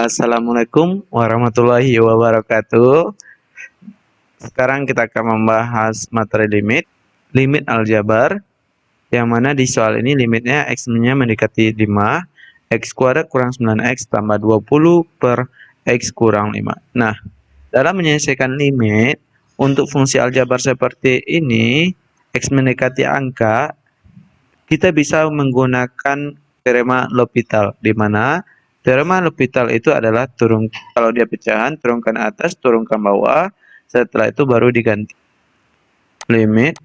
Assalamualaikum warahmatullahi wabarakatuh. Sekarang kita akan membahas materi limit aljabar, yang mana di soal ini limitnya x-nya mendekati 5, x kuadrat kurang 9x tambah 20 per x kurang 5. Nah, dalam menyelesaikan limit, untuk fungsi aljabar seperti ini, x mendekati angka, kita bisa menggunakan teorema L'Hopital, di mana teorema L'Hopital itu adalah kalau dia pecahan, turunkan atas, turunkan bawah, setelah itu baru diganti. Limit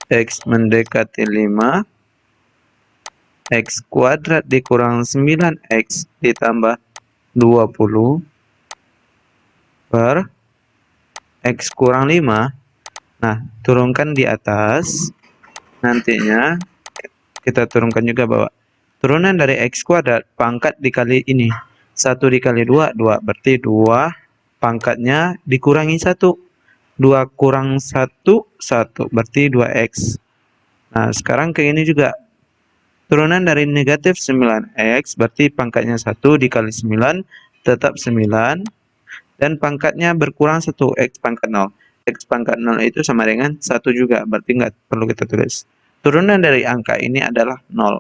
x mendekati 5, x kuadrat dikurang 9x ditambah 20 per x kurang 5. Nah, turunkan di atas, nantinya kita turunkan juga bawah. Turunan dari x kuadrat pangkat dikali ini. 1 dikali 2, 2. Berarti 2 pangkatnya dikurangi 1. 2 kurang 1, 1. Berarti 2x. Nah, sekarang ke ini juga. Turunan dari negatif 9x, berarti pangkatnya 1 dikali 9, tetap 9. Dan pangkatnya berkurang 1, x pangkat 0. X pangkat 0 itu sama dengan 1 juga, berarti nggak perlu kita tulis. Turunan dari angka ini adalah 0.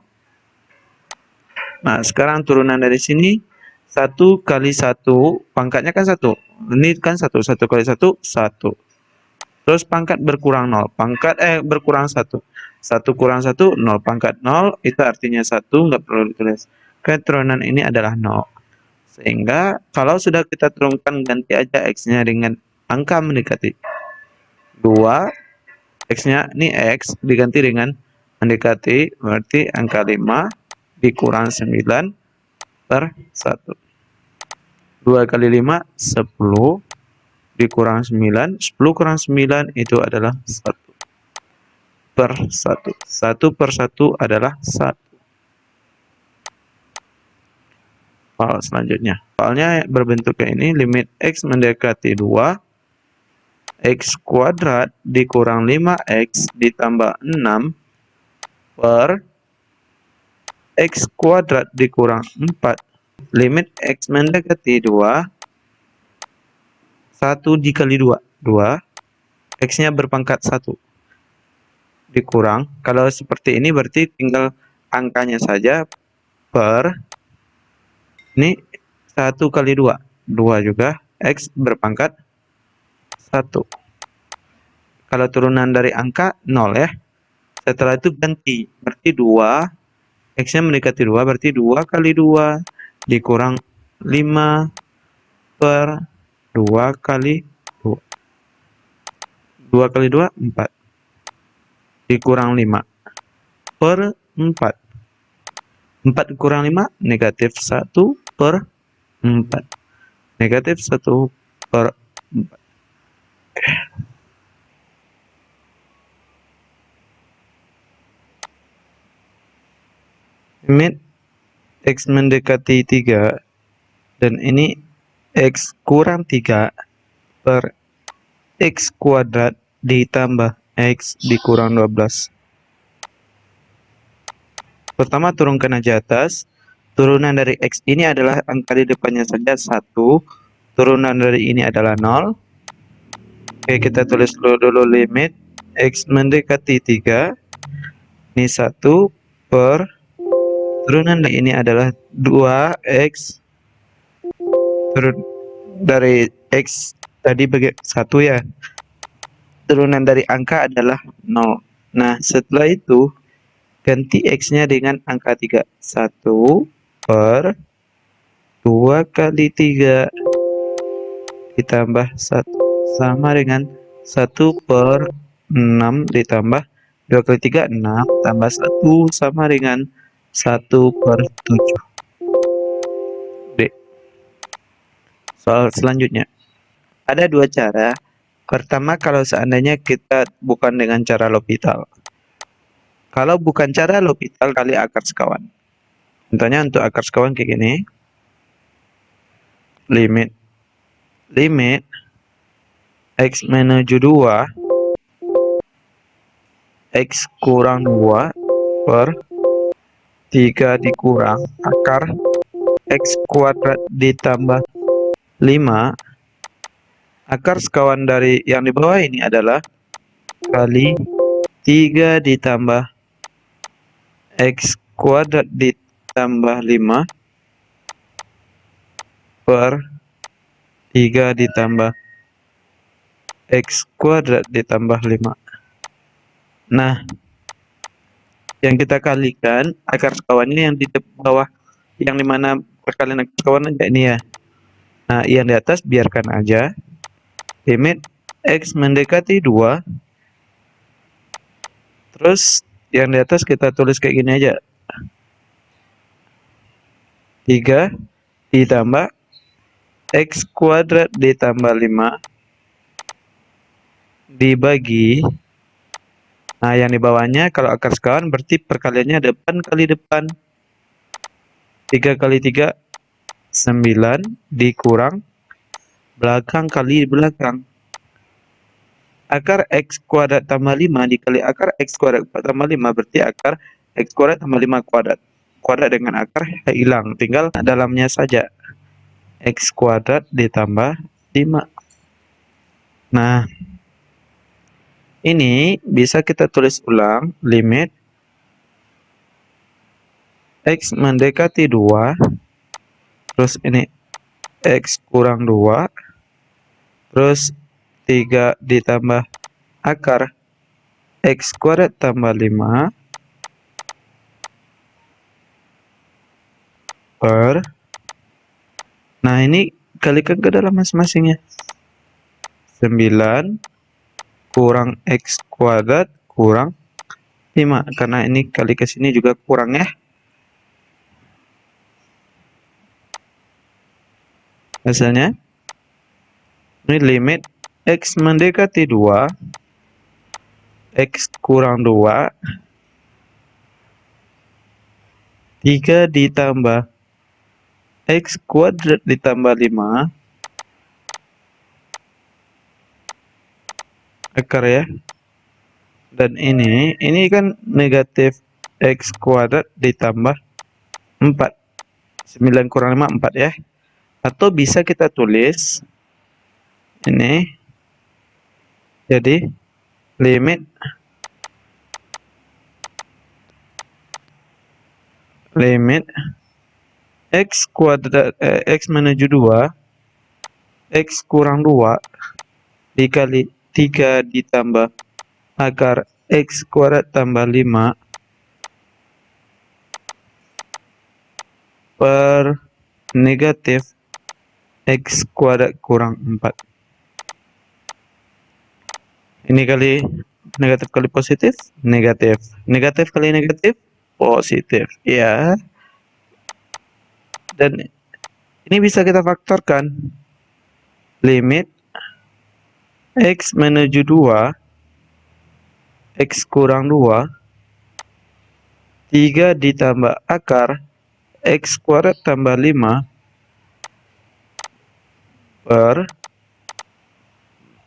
Nah, sekarang turunan dari sini 1 kali 1, pangkatnya kan 1. Ini kan 1, 1 kali 1, 1. Terus pangkat berkurang 0, berkurang 1. 1 kurang 1, 0. Pangkat 0, itu artinya 1, nggak perlu ditulis. Turunan ini adalah 0. Sehingga kalau sudah kita turunkan, ganti aja x-nya dengan angka mendekati 2. X-nya, ini x, diganti dengan mendekati, berarti angka 5 dikurang 9 per 1. 2 kali 5, 10. Dikurang 9. 10 kurang 9 itu adalah 1 per 1. 1 per 1 adalah 1. Soal selanjutnya. Soalnya berbentuk kayak ini, limit x mendekati 2, x kuadrat dikurang 5x ditambah 6 per x kuadrat dikurang 4. Limit x mendekati 2, 1 dikali 2, 2. X-nya berpangkat 1. Dikurang, kalau seperti ini berarti tinggal angkanya saja, per, ini 1 kali 2, 2 juga, x berpangkat 1. Kalau turunan dari angka 0 ya. Setelah itu ganti, berarti 2, x-nya mendekati 2, berarti 2 kali 2 dikurang 5 per 2 kali 2. 2 kali 2, 4. Dikurang 5 per 4. 4 kurang 5, negatif 1 per 4. Negatif 1 per 4. Limit x mendekati 3, dan ini x kurang 3 per x kuadrat ditambah x dikurang 12. Pertama, turunkan aja atas. Turunan dari x ini adalah angka di depannya saja 1. Turunan dari ini adalah 0. Oke, kita tulis dulu limit x mendekati 3. Ini 1 per turunan dari ini adalah 2x. Turun dari x tadi bagi 1 ya. Turunan dari angka adalah 0. Nah, setelah itu ganti x-nya dengan angka 3. 1 per 2 kali 3 ditambah 1 sama dengan 1 per 6 ditambah 2 kali 3, 6 tambah 1 sama dengan 1 per 7. D. Soal selanjutnya. Ada dua cara. Pertama, kalau seandainya kita bukan dengan cara L'Hopital. Kalau bukan cara L'Hopital, kali akar sekawan. Contohnya untuk akar sekawan kayak gini. Limit x menuju 2, x kurang 2 per 3 dikurang akar X kuadrat ditambah 5, akar sekawan dari yang di bawah ini adalah kali 3 ditambah X kuadrat ditambah 5 per 3 ditambah X kuadrat ditambah 5. Nah, yang kita kalikan akar sekawannya yang di bawah, yang dimana perkalian akar sekawan aja ini ya. Nah, yang di atas biarkan aja. Limit X mendekati 2. Terus yang di atas kita tulis kayak gini aja. 3 ditambah X kuadrat ditambah 5 dibagi, nah yang di bawahnya kalau akar sekawan berarti perkaliannya depan kali depan. 3 kali 3 9 dikurang belakang kali belakang. Akar X kuadrat tambah 5 dikali akar X kuadrat tambah 5 berarti akar X kuadrat tambah 5 kuadrat. Kuadrat dengan akar hilang, tinggal dalamnya saja. X kuadrat ditambah 5. Nah, ini bisa kita tulis ulang, limit X mendekati 2, terus ini X kurang 2, terus 3 ditambah akar X kuadrat tambah 5 per, nah ini kalikan ke dalam masing-masingnya. 9 kurang X kuadrat kurang 5, karena ini kali ke sini juga kurang ya. Hasilnya ini limit X mendekati 2, X kurang 2, 3 ditambah X kuadrat ditambah 5 akar ya. Dan ini kan negatif X kuadrat ditambah 4. 9 kurang 5, 4 ya. Atau bisa kita tulis ini jadi limit X kuadrat X menuju 2, X kurang 2 dikali 3 ditambah akar X kuadrat tambah 5 per negatif X kuadrat kurang 4. Ini kali negatif kali positif, negatif. Negatif kali negatif, positif. Ya. Dan ini bisa kita faktorkan. Limit X menuju 2, X kurang 2, 3 ditambah akar X kuadrat tambah 5 per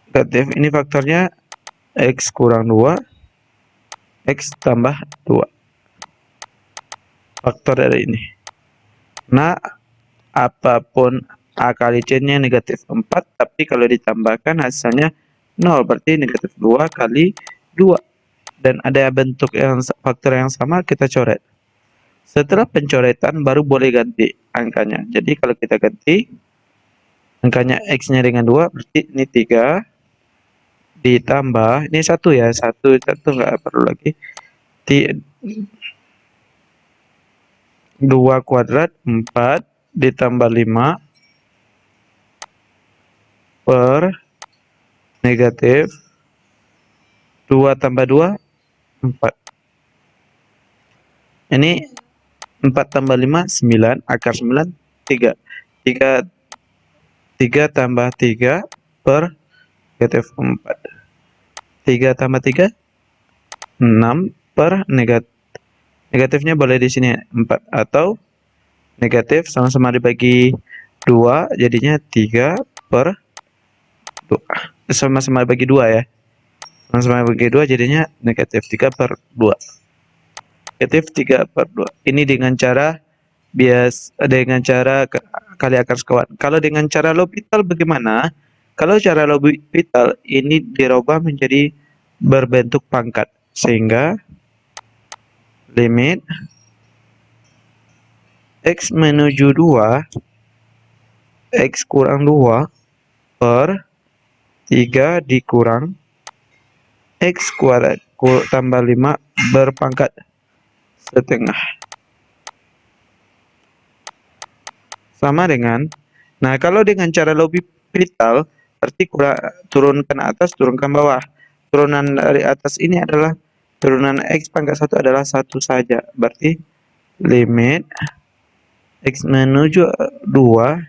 negatif, ini faktornya X kurang 2, X tambah 2. Faktor dari ini. Nah, apapun A kali C-nya negatif 4, tapi kalau ditambahkan hasilnya 0, berarti negatif 2 kali 2. Dan ada bentuk yang faktor yang sama, kita coret. Setelah pencoretan baru boleh ganti angkanya. Jadi kalau kita ganti angkanya X-nya dengan 2, berarti ini 3 ditambah, ini 1 ya, 1 nggak perlu lagi. 2 kuadrat 4 ditambah 5 per negatif 2 tambah 2, 4. Ini 4 tambah 5, 9. Akar 9, 3. 3 tambah 3 per negatif 4. 3 tambah 3, 6 per negatif. Negatifnya boleh di sini 4. Atau negatif sama-sama dibagi 2, jadinya 3 per 2. Sama-sama bagi 2 ya. Sama-sama bagi 2 jadinya negatif 3 per 2. Negatif 3 per 2. Ini dengan cara dengan cara kali akar sekawan. Kalau dengan cara L'Hopital bagaimana? Kalau cara L'Hopital ini dirubah menjadi berbentuk pangkat, sehingga limit X menuju 2, X kurang 2 per 3 dikurang X kuadrat tambah 5 berpangkat setengah. Sama dengan, nah kalau dengan cara L'Hopital, berarti turunkan atas, turunkan bawah. Turunan dari atas ini adalah turunan X pangkat 1 adalah 1 saja. Berarti limit X menuju 2, 1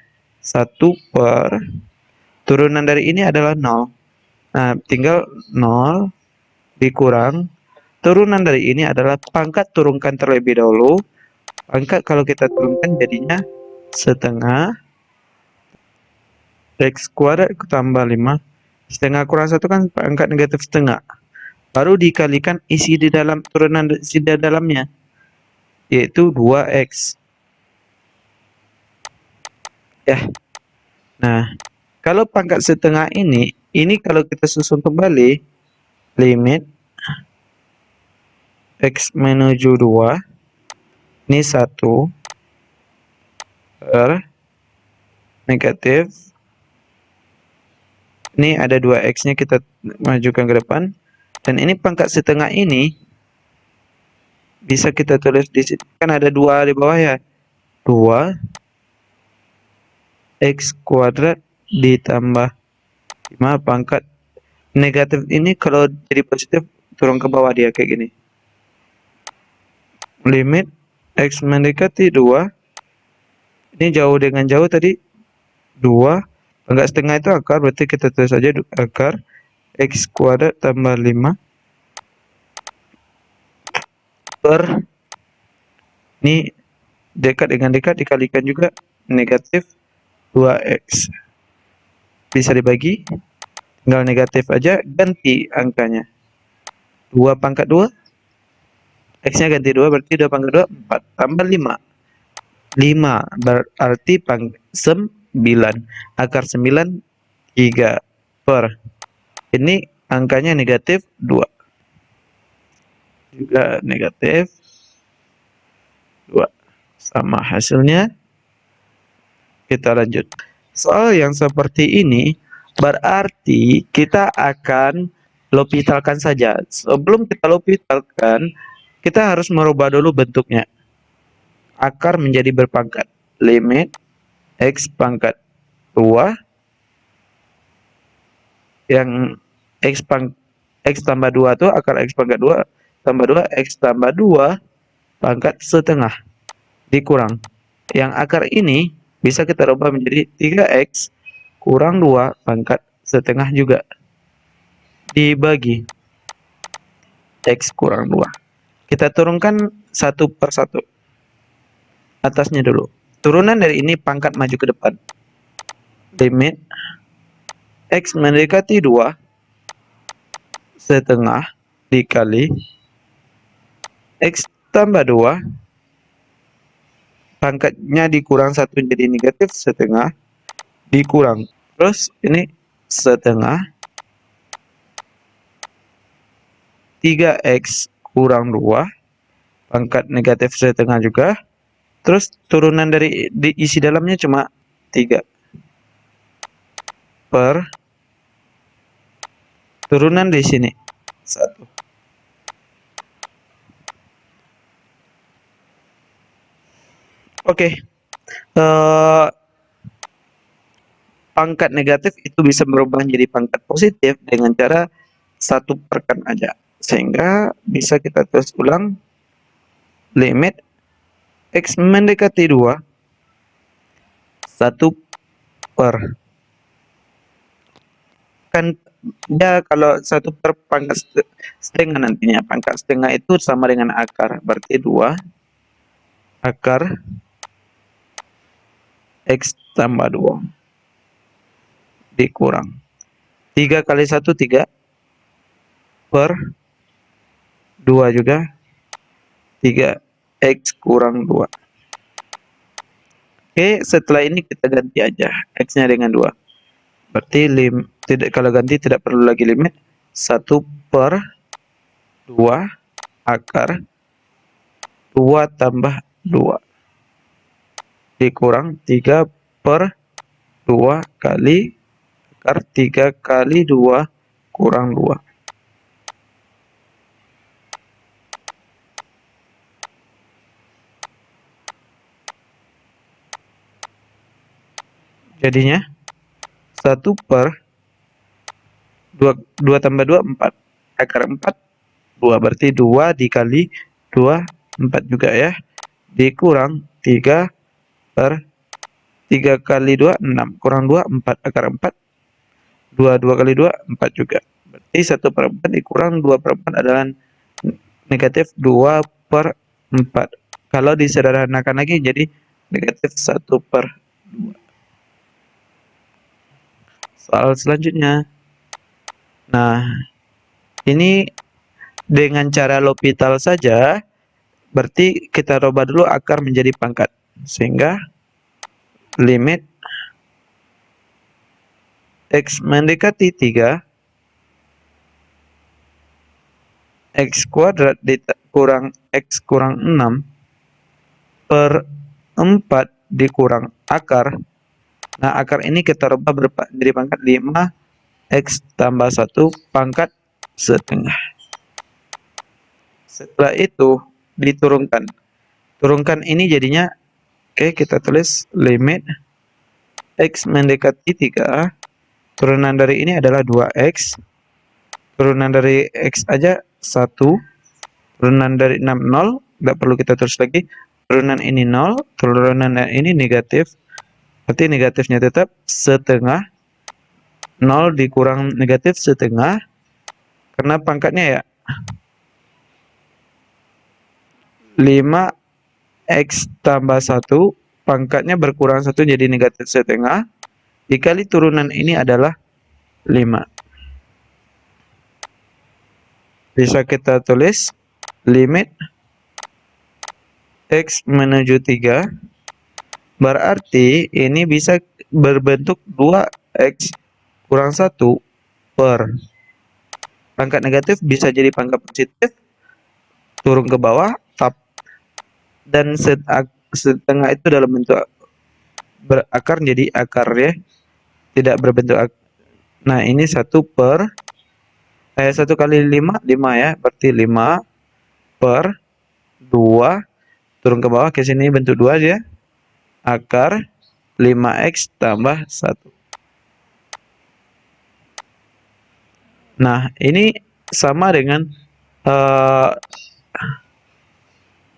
per, turunan dari ini adalah 0. Nah, tinggal 0 dikurang, turunan dari ini adalah pangkat turunkan terlebih dahulu. Pangkat kalau kita turunkan jadinya setengah X kuadrat tambah 5. Setengah kurang 1 kan pangkat negatif setengah. Baru dikalikan isi di dalam turunan isi di dalamnya, yaitu 2X. Ya. Nah, kalau pangkat setengah ini kalau kita susun kembali, limit X menuju 2, ini 1 per negatif, ini ada 2X-nya kita majukan ke depan, dan ini pangkat setengah ini bisa kita tulis di sini, kan ada 2 di bawah ya, 2 X kuadrat ditambah 5 pangkat negatif ini kalau jadi positif turun ke bawah dia kayak gini. Limit X mendekati 2, ini jauh dengan jauh tadi 2, pangkat setengah itu akar, berarti kita tulis saja akar X kuadrat tambah 5 per, ini dekat dengan dekat dikalikan juga negatif 2X. Bisa dibagi, tinggal negatif aja, ganti angkanya. 2 pangkat 2, X-nya ganti 2, berarti 2 pangkat 2, 4. Tambah 5. 5 berarti 9. Akar 9, 3 per. Ini angkanya negatif 2. Juga negatif 2. Sama hasilnya. Kita lanjut. Soal yang seperti ini berarti kita akan L'Hopitalkan saja. Sebelum kita L'Hopitalkan, kita harus merubah dulu bentuknya. Akar menjadi berpangkat. Limit X pangkat 2, yang X tambah 2 itu akar X pangkat 2 tambah 2, X tambah 2 pangkat setengah dikurang. Yang akar ini bisa kita rubah menjadi 3X kurang 2 pangkat setengah juga dibagi X kurang 2. Kita turunkan satu per satu. Atasnya dulu. Turunan dari ini pangkat maju ke depan. Limit X mendekati 2 setengah dikali X tambah 2 pangkatnya dikurang 1 jadi negatif setengah dikurang. Terus ini setengah 3X kurang 2 pangkat negatif setengah juga. Terus turunan dari isi dalamnya cuma 3 per turunan di sini 1. Oke. Pangkat negatif itu bisa berubah menjadi pangkat positif dengan cara 1 perkan aja. Sehingga bisa kita tulis ulang limit X mendekati 2, 1 per. Kan ya kalau 1 per pangkat setengah nantinya. Pangkat setengah itu sama dengan akar. Berarti 2 akar X tambah 2 dikurang 3 kali 1 3 per 2 juga 3X kurang 2 Oke, setelah ini kita ganti aja X-nya dengan 2. Berarti kalau ganti tidak perlu lagi limit 1/2 akar 2 tambah 2 dikurang 3/2 kali akar 3 kali 2 kurang 2. Jadinya 1/2 tambah 2 4. Akar 4 2, berarti 2 dikali 2 4 juga ya. Dikurang 3 kali 2 6 kurang 2 4 akar 4 2 kali 2 4 juga. Berarti 1/4 dikurang 2/4 adalah negatif 2/4. Kalau disederhanakan lagi jadi negatif 1/2. Soal selanjutnya. Nah, ini dengan cara L'Hopital saja, berarti kita rubah dulu akar menjadi pangkat. Sehingga limit X mendekati 3, X kuadrat kurang X kurang 6 per 4 dikurang akar. Nah, akar ini kita rubah jadi pangkat 5 X tambah 1 pangkat setengah. Setelah itu diturunkan. Turunkan ini jadinya, oke, kita tulis limit X mendekati 3. Turunan dari ini adalah 2X. Turunan dari X aja 1. Turunan dari 6 0. Tidak perlu kita tulis lagi. Turunan ini 0. Turunan ini negatif. Berarti negatifnya tetap setengah. 0 dikurang negatif setengah. Karena pangkatnya ya 5X tambah 1. Pangkatnya berkurang 1 jadi negatif setengah. Dikali turunan ini adalah 5. Bisa kita tulis limit X menuju 3. Berarti ini bisa berbentuk 2X kurang 1 per. Pangkat negatif bisa jadi pangkat positif. Turun ke bawah. Dan setengah itu dalam bentuk berakar jadi akar ya. Tidak berbentuk Nah, ini 1 kali 5 ya. Berarti 5/2 turun ke bawah ke sini bentuk 2 aja. Akar 5X tambah 1. Nah, ini sama dengan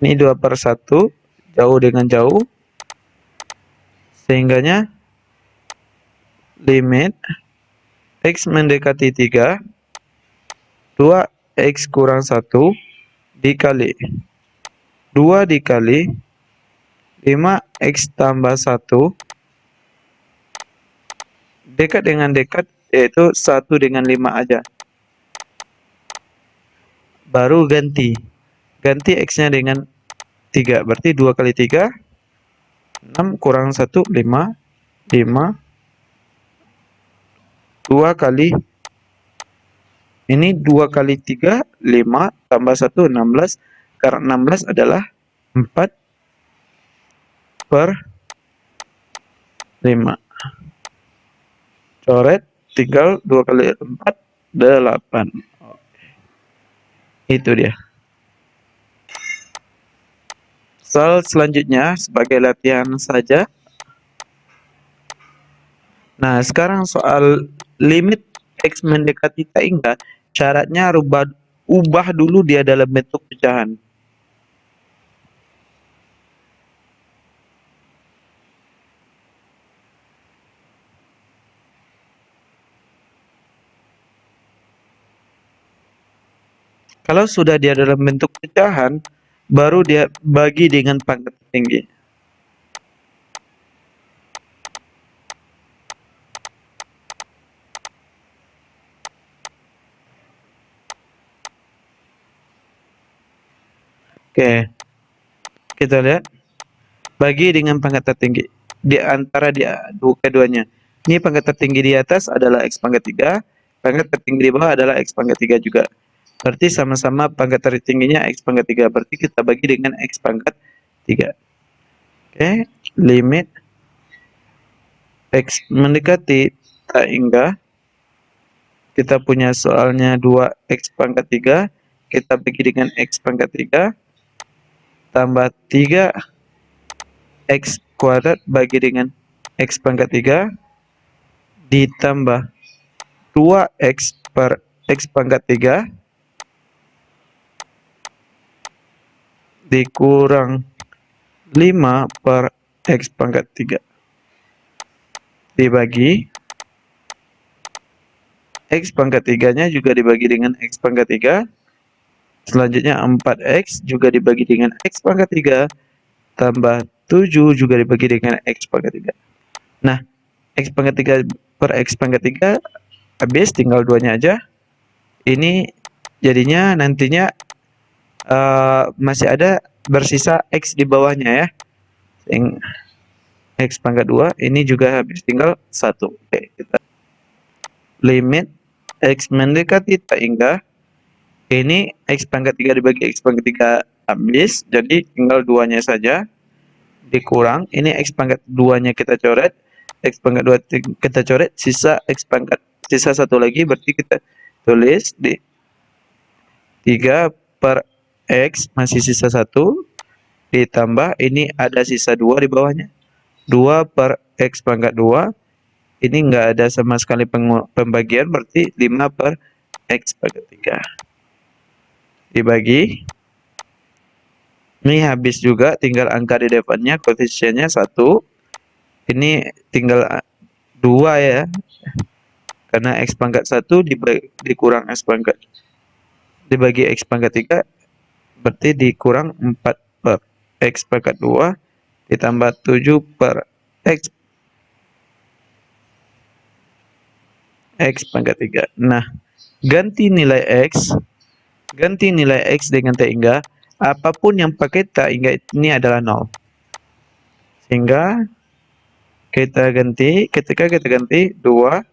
ini 2/1 jauh dengan jauh. Sehingganya limit X mendekati 3, 2X kurang 1 dikali 2 dikali 5X tambah 1 dekat dengan dekat, yaitu 1 dengan 5 aja. Baru ganti X-nya dengan 3, berarti 2 kali 3 6 kurang 1 5 2 kali ini 2 kali 3 5 tambah 1 16. Karena 16 adalah 4/5. Coret, tinggal 2 kali 4 8. Itu dia. Soal selanjutnya sebagai latihan saja. Nah, sekarang soal limit X mendekati hingga syaratnya ubah dulu dia dalam bentuk pecahan. Kalau sudah dia dalam bentuk pecahan, baru dia bagi dengan pangkat tinggi. Oke, kita lihat. Bagi dengan pangkat tertinggi. di antara keduanya. Ini pangkat tertinggi di atas adalah X pangkat 3, pangkat tertinggi di bawah adalah X pangkat 3 juga. Berarti sama-sama pangkat tertingginya X pangkat 3, berarti kita bagi dengan X pangkat 3. Oke, limit X mendekati tak hingga, kita punya soalnya 2X pangkat 3, kita bagi dengan X pangkat 3, tambah 3X kuadrat bagi dengan X pangkat 3, ditambah 2X per X pangkat 3, dikurang 5 per X pangkat 3, dibagi X pangkat 3-nya juga dibagi dengan X pangkat 3. Selanjutnya 4X juga dibagi dengan X pangkat 3. Tambah 7 juga dibagi dengan X pangkat 3. Nah, X pangkat 3 per X pangkat 3 habis, tinggal 2-nya aja. Ini jadinya nantinya masih ada bersisa X di bawahnya ya. X pangkat 2 ini juga habis, tinggal 1. Oke, kita limit X mendekati tak hingga, ini X pangkat 3 dibagi X pangkat 3 habis, jadi tinggal 2-nya saja, dikurang, ini X pangkat 2-nya kita coret, X pangkat 2 kita coret, sisa sisa 1 lagi, berarti kita tulis di 3 per X masih sisa 1, ditambah ini ada sisa 2 di bawahnya, 2 per X pangkat 2, ini enggak ada sama sekali pembagian, berarti 5 per X pangkat 3. Dibagi. Ini habis juga, tinggal angka di depannya, koefisiennya 1. Ini tinggal 2 ya. Karena X pangkat 1 dikurang X pangkat dibagi X pangkat 3, berarti dikurang 4 per X pangkat 2, ditambah 7 per X pangkat 3. Nah, ganti nilai X dengan tak hingga, apapun yang pakai tak hingga ini adalah 0. Sehingga kita ganti, ketika kita ganti 2,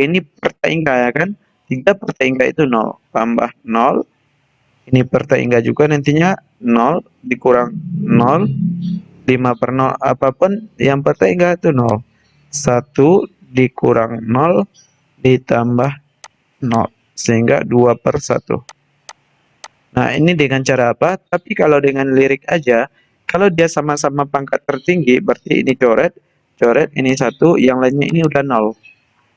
ini per tak hingga ya kan, 3 per tak hingga itu 0, tambah 0, ini per tak hingga juga nantinya 0, dikurang 0, 5 per 0, apapun yang per tak hingga itu 0, 1 dikurang 0, ditambah 0, sehingga 2 per 1. Nah, ini dengan cara apa? Tapi kalau dengan lirik aja, kalau dia sama-sama pangkat tertinggi, berarti ini coret, ini 1, yang lainnya ini udah 0.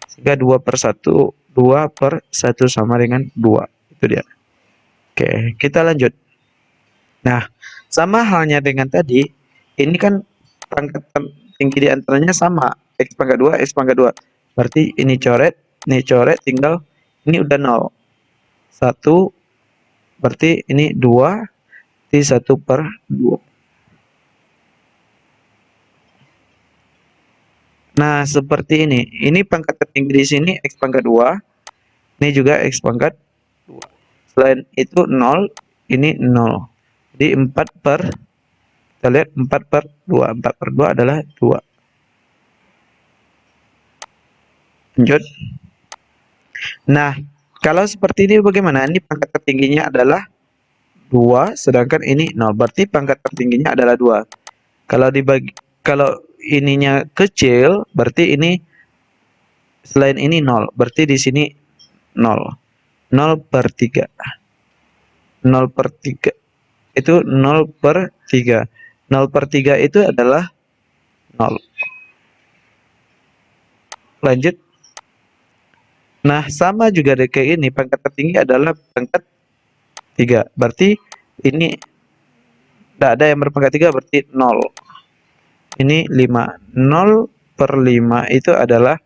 Sehingga 2 per 1, 2 per 1 sama dengan 2. Itu dia. Oke, kita lanjut. Nah, sama halnya dengan tadi, ini kan pangkat tertinggi di antaranya sama, X pangkat 2, X pangkat 2. Berarti ini coret, tinggal ini udah 0. 1, berarti ini 2, di 1 per 2. Nah, seperti ini. Ini pangkat tertinggi di sini X pangkat 2. Ini juga X pangkat 2. Selain itu 0, ini 0. Jadi 4 per, kita lihat 4 per 2. 4 per 2 adalah 2. Lanjut. Nah, kalau seperti ini bagaimana? Ini pangkat tertingginya adalah 2, sedangkan ini 0. Berarti pangkat tertingginya adalah 2. Kalau ininya kecil, berarti ini selain ini 0. Berarti di sini 0. 0 per 3. 0 per 3. Itu 0 per 3. 0 per 3 itu adalah 0. Lanjut. Nah, sama juga kayak ini, pangkat tertinggi adalah pangkat 3. Berarti ini tidak ada yang berpangkat 3, berarti 0. Ini 5. 0 per 5 itu adalah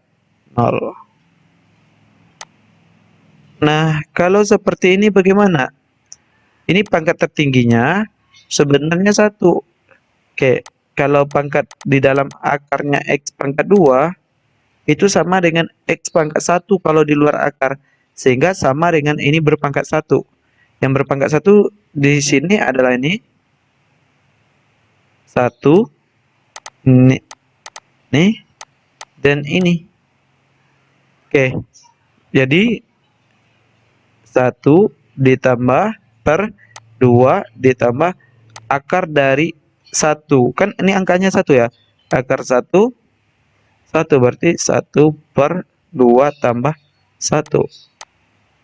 0. Nah, kalau seperti ini bagaimana? Ini pangkat tertingginya sebenarnya 1. Oke, kalau pangkat di dalam akarnya X pangkat 2, itu sama dengan X pangkat 1 kalau di luar akar. Sehingga sama dengan ini berpangkat 1. Yang berpangkat 1 di sini adalah ini 1. Ini nih, dan ini. Oke, jadi 1 ditambah per 2 ditambah akar dari 1. Kan ini angkanya 1 ya. Akar 1, 1 berarti 1 per 2 tambah 1.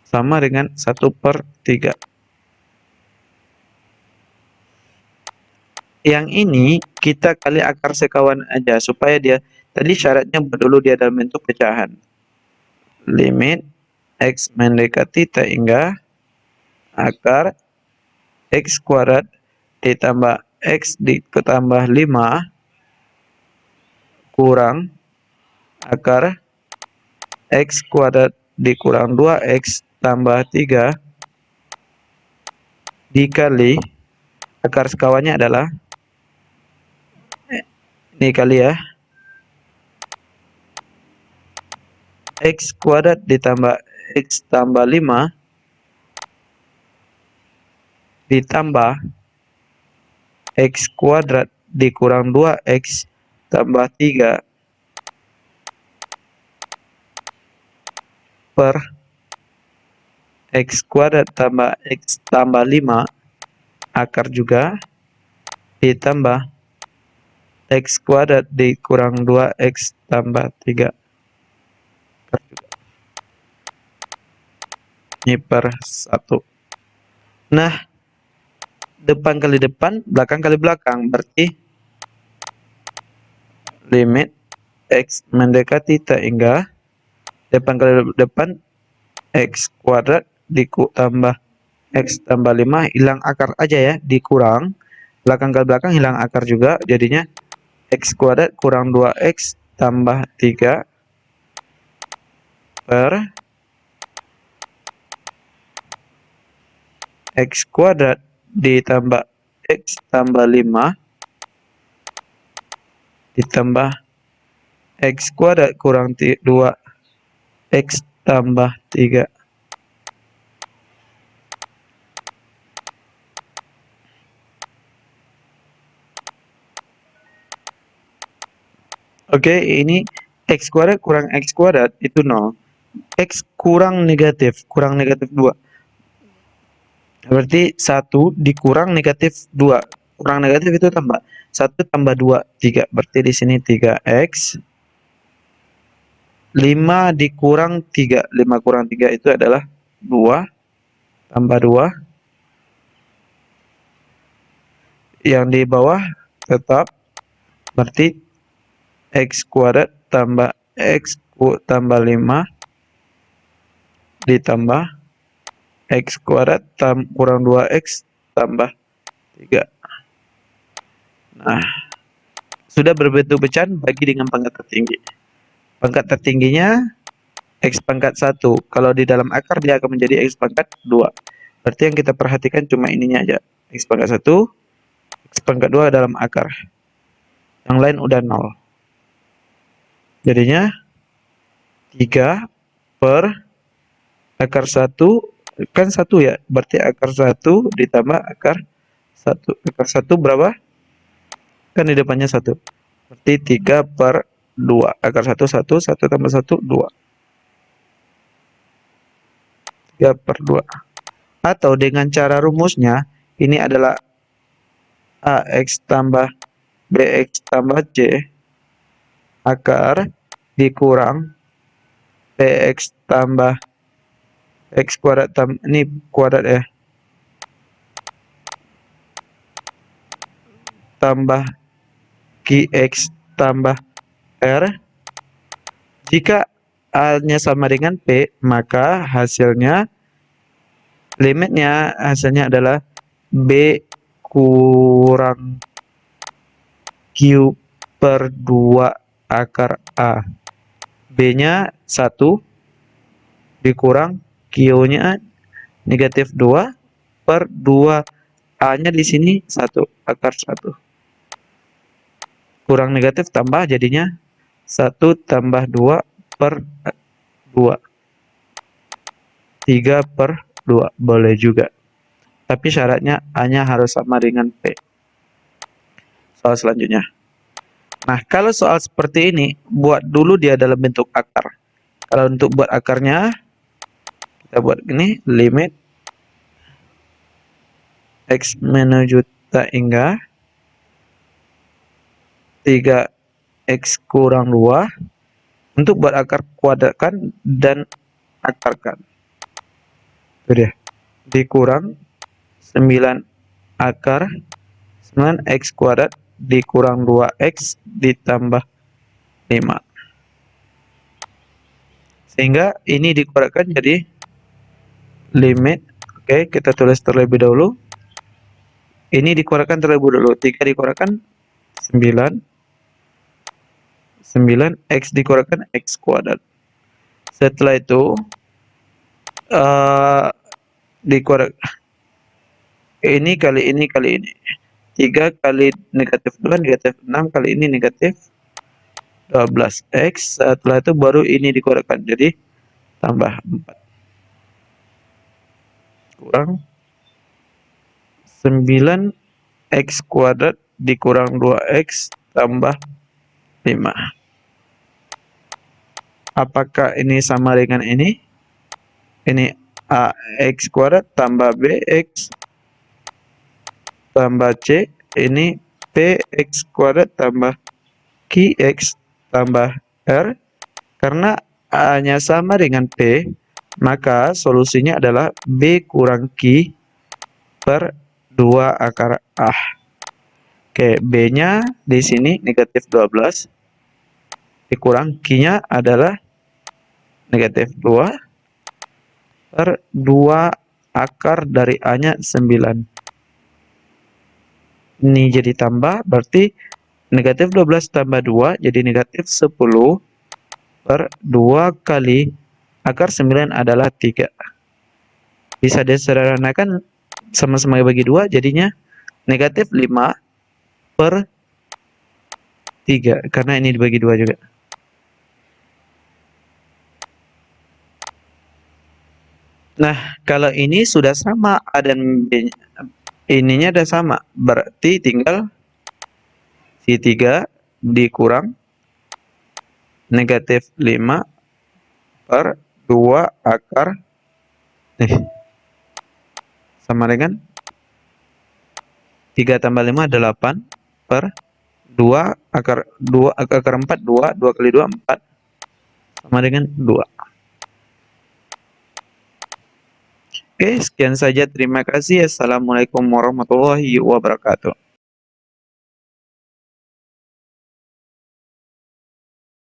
Sama dengan 1 per 3. Yang ini kita kali akar sekawan aja supaya dia tadi syaratnya dulu dia dalam bentuk pecahan. Limit x mendekati tak hingga akar x kuadrat ditambah x ditambah 5 kurang akar x kuadrat dikurang 2x tambah 3 dikali akar sekawannya adalah ini kali ya, x kuadrat ditambah x tambah 5 ditambah x kuadrat dikurang 2x tambah 3 per x kuadrat tambah x tambah 5 akar juga ditambah x kuadrat dikurang 2x tambah 3 akar juga. Ini per 1. Nah, depan kali depan, belakang kali belakang, berarti limit x mendekati tak hingga depan kali depan x kuadrat ditambah x tambah 5 hilang akar aja ya, dikurang belakang kali belakang hilang akar juga, jadinya x kuadrat kurang 2x tambah 3 per x kuadrat ditambah x tambah 5 ditambah x kuadrat kurang 2 x tambah 3. Oke, ini x kuadrat kurang x kuadrat itu 0. X kurang negatif 2. Berarti 1 dikurang negatif 2. Kurang negatif itu tambah. 1 tambah 2, 3. Berarti di sini 3x. 5 dikurang 3. 5 kurang 3 itu adalah 2. Tambah 2. Yang di bawah tetap. Berarti x kuadrat tambah x tambah 5 ditambah x kuadrat kurang 2x tambah 3. Nah, sudah berbentuk pecahan bagi dengan pangkat tertinggi. Pangkat tertingginya x pangkat 1. Kalau di dalam akar dia akan menjadi x pangkat 2. Berarti yang kita perhatikan cuma ininya aja. X pangkat 1, x pangkat 2 dalam akar. Yang lain udah 0. Jadinya 3 per akar 1 kan 1 ya. Berarti akar 1 ditambah akar 1. Akar 1 berapa? Kan di depannya 1. Berarti 3 per 2. Akar 1, 1. 1 tambah 1, 2. 3 per 2. Atau dengan cara rumusnya, ini adalah AX tambah BX tambah C akar dikurang PX tambah X kuadrat ini kuadrat ya, tambah QX tambah R. Jika A-nya sama dengan P, maka hasilnya limitnya hasilnya adalah B kurang Q per 2 akar A. B-nya 1 dikurang Q-nya negatif 2 per 2. A-nya di sini 1, akar 1. Kurang negatif tambah jadinya 1 tambah 2 per 2. 3 per 2. Boleh juga. Tapi syaratnya A-nya harus sama dengan P. Soal selanjutnya. Nah, kalau soal seperti ini, buat dulu dia dalam bentuk akar. Kalau untuk buat akarnya, kita buat gini, limit X menuju tak hingga 3X kurang 2. Untuk buat akar kuadratkan dan akarkan. Itu dia. Dikurang 9 akar 9X kuadrat dikurang 2X ditambah 5. Sehingga ini dikuadratkan jadi limit. Oke, kita tulis terlebih dahulu. Ini dikuadratkan terlebih dahulu. 3 dikuadratkan 9. 9X dikuadratkan X kuadrat. Setelah itu dikuadrat ini kali ini kali ini. 3 kali negatif 2, negatif 6 kali ini negatif 12X. Setelah itu baru ini dikuadratkan. Jadi tambah 4. Kurang 9X kuadrat dikurang 2X tambah 5. Apakah ini sama dengan ini? Ini AX kuadrat tambah BX tambah C. Ini PX kuadrat tambah QX tambah R. Karena A-nya sama dengan P, maka solusinya adalah B kurang Q per 2 akar A. Oke, B-nya di sini negatif 12. Dikurang Q-nya adalah negatif 2 per 2 akar dari A-nya 9. Ini jadi tambah, berarti negatif 12 tambah 2 jadi negatif 10 per 2 kali akar 9 adalah 3. Bisa disederhanakan sama-sama bagi 2, jadinya negatif 5 per 3, karena ini dibagi 2 juga. Nah, kalau ini sudah sama A dan B, ininya sudah sama, berarti tinggal si 3 dikurang negatif 5 per 2 akar sama dengan 3 tambah 5 8 per 2 akar 4 2 kali 2 4 sama dengan 2. Oke, sekian saja. Terima kasih. Assalamualaikum warahmatullahi wabarakatuh.